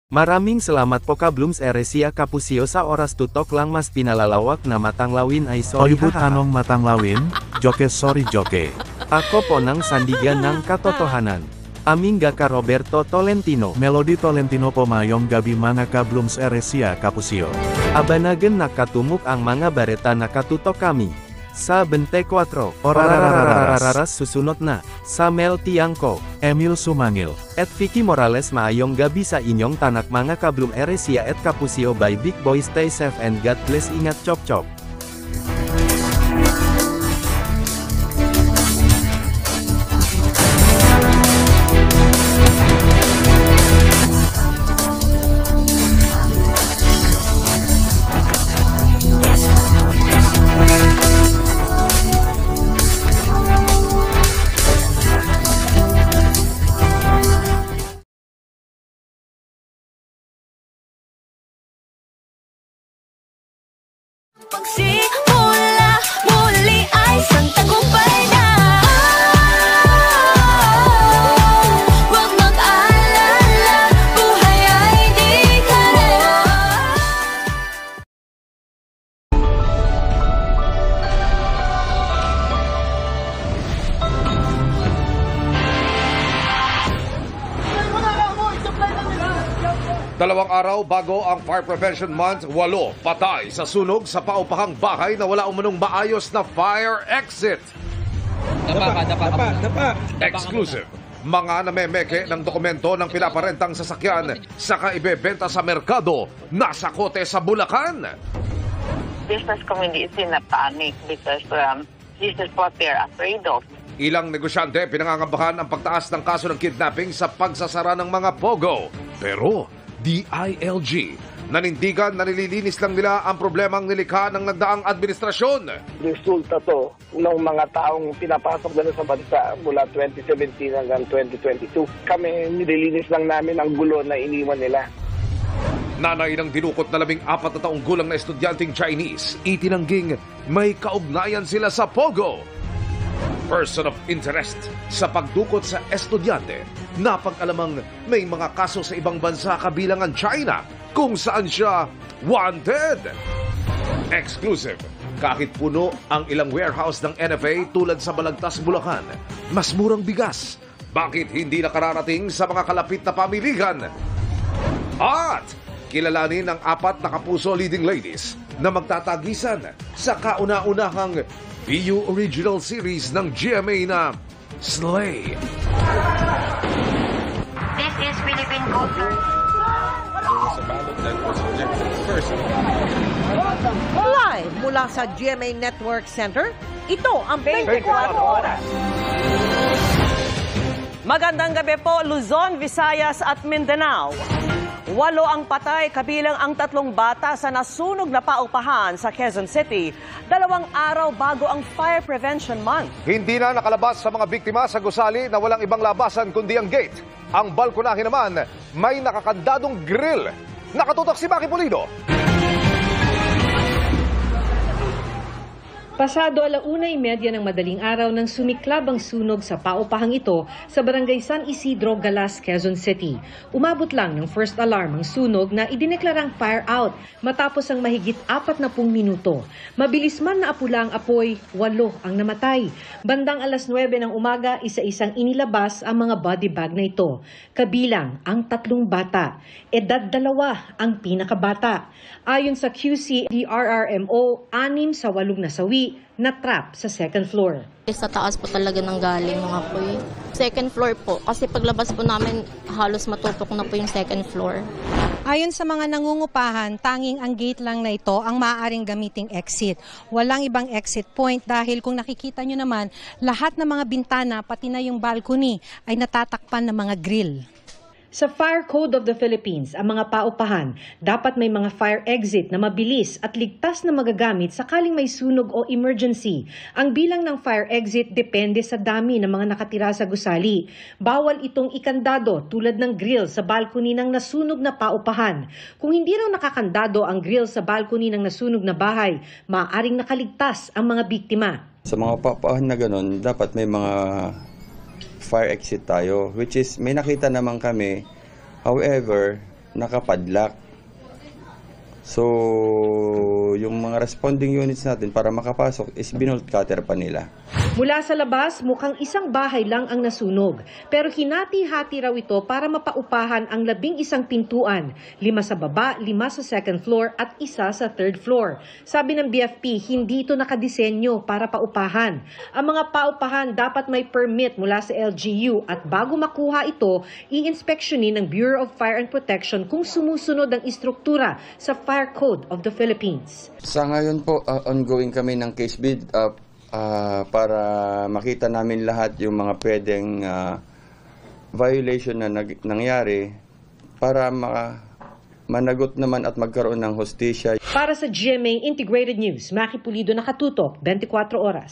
Maraming salamat po ka Blooms Eresia Kapusio sa oras tutok lang mas pinalalawak na matanglawin ay sorry Hollywood anong matanglawin? Joke sorry joke. Ako po ng sandigan ng katotohanan. Aming ka Roberto Tolentino. Melody Tolentino po mayong gabi mga ka Blooms Eresia Kapusio. Abanagan nakatumok ang mga bareta nakatutok kami. Sa 24 Orararararas susunod na, sa Mel Tiangco, Emil Sumangil, at Vicky Morales maayong gabi sa inyong tanak mga kablum Eresia at Kapusio by Big Boy. Stay safe and God bless. Ingat chop chop. Pagsimula muli ay isang tagumpay na. Huwag mag-alala, buhay ay di karera. Dalawang araw bago ang Fire Prevention Month, 8 patay sa sunog sa paupahang bahay na wala umunong maayos na fire exit. Dapa. Exclusive. Mga namemeke ng dokumento ng pinaparentang sasakyan saka ibebenta sa merkado, nasa kote sa Bulacan. Business community is in a panic because this is what they're afraid of. Ilang negosyante pinangangambahan ang pagtaas ng kaso ng kidnapping sa pagsasara ng mga pogo. Pero DILG nanindigan na nililinis lang nila ang problemang nilikha ng nagdaang administrasyon. Resulta to ng mga taong pinapasok na sa bansa mula 2017 hanggang 2022. Kami nililinis lang namin ang gulo na iniwan nila. Nanay ng dinukot na 14 na taong gulang na estudyanteng Chinese, itinangging may kaugnayan sila sa pogo. Person of interest sa pagdukot sa estudyante, napag-alamang may mga kaso sa ibang bansa kabilang ang China kung saan siya wanted. Exclusive. Kahit puno ang ilang warehouse ng NFA tulad sa Balagtas, Bulacan, mas murang bigas. Bakit hindi nakararating sa mga kalapit na pamilihan? At kilalanin ang 4 na kapuso leading ladies na magtatagisan sa kauna-unahang PU Original Series ng GMA na Slay. This is Philippine culture. Live mula sa GMA Network Center, ito ang 24 Oras. Magandang gabi po, Luzon, Visayas at Mindanao. 8 ang patay kabilang ang 3 bata sa nasunog na paupahan sa Quezon City, 2 araw bago ang Fire Prevention Month. Hindi na nakalabas sa mga biktima sa gusali na walang ibang labasan kundi ang gate. Ang balkonahe naman may nakakandadong grill. Nakatutok si Maki Pulido. Pasado 1:30 ng madaling araw nang sumiklab ang sunog sa paupahang ito sa Barangay San Isidro, Galas, Quezon City. Umabot lang ng first alarm ang sunog na idineklarang fire out matapos ang mahigit 40 minuto. Mabilis man na apula ang apoy, 8 ang namatay. Bandang 9:00 ng umaga, isa-isang inilabas ang mga body bag na ito. Kabilang ang 3 bata. Edad 2 ang pinakabata. Ayon sa QC DRRMO, 6 sa 8 nasawi na trap sa second floor. Sa taas po talaga nang galing mga apoy. Second floor po, kasi paglabas po namin halos matupok na po yung second floor. Ayon sa mga nangungupahan, tanging ang gate lang na ito ang maaaring gamiting exit. Walang ibang exit point dahil kung nakikita nyo naman, lahat ng mga bintana pati na yung balcony ay natatakpan ng mga grill. Sa Fire Code of the Philippines, ang mga paupahan dapat may mga fire exit na mabilis at ligtas na magagamit sakaling may sunog o emergency. Ang bilang ng fire exit depende sa dami ng mga nakatira sa gusali. Bawal itong ikandado tulad ng grill sa balcony ng nasunog na paupahan. Kung hindi raw nakakandado ang grill sa balcony ng nasunog na bahay, maaaring nakaligtas ang mga biktima. Sa mga paupahan na ganun, dapat may mga fire exit tayo, which is may nakita naman kami. However, nakapadlock. So, yung mga responding units natin para makapasok is binolt cutter pa nila. Mula sa labas, mukhang isang bahay lang ang nasunog. Pero hinati-hati raw ito para mapaupahan ang 11 pintuan. 5 sa baba, 5 sa second floor at 1 sa third floor. Sabi ng BFP, hindi ito nakadisenyo para paupahan. Ang mga paupahan dapat may permit mula sa LGU at bago makuha ito, i-inspeksyonin ng Bureau of Fire and Protection kung sumusunod ang istruktura sa Fire Code of the Philippines. Sa ngayon po, ongoing kami ng case bid para makita namin lahat yung mga pwedeng violation na nangyari para managot naman at magkaroon ng hustisya. Para sa GMA Integrated News, Maki Pulido, nakatutok 24 oras.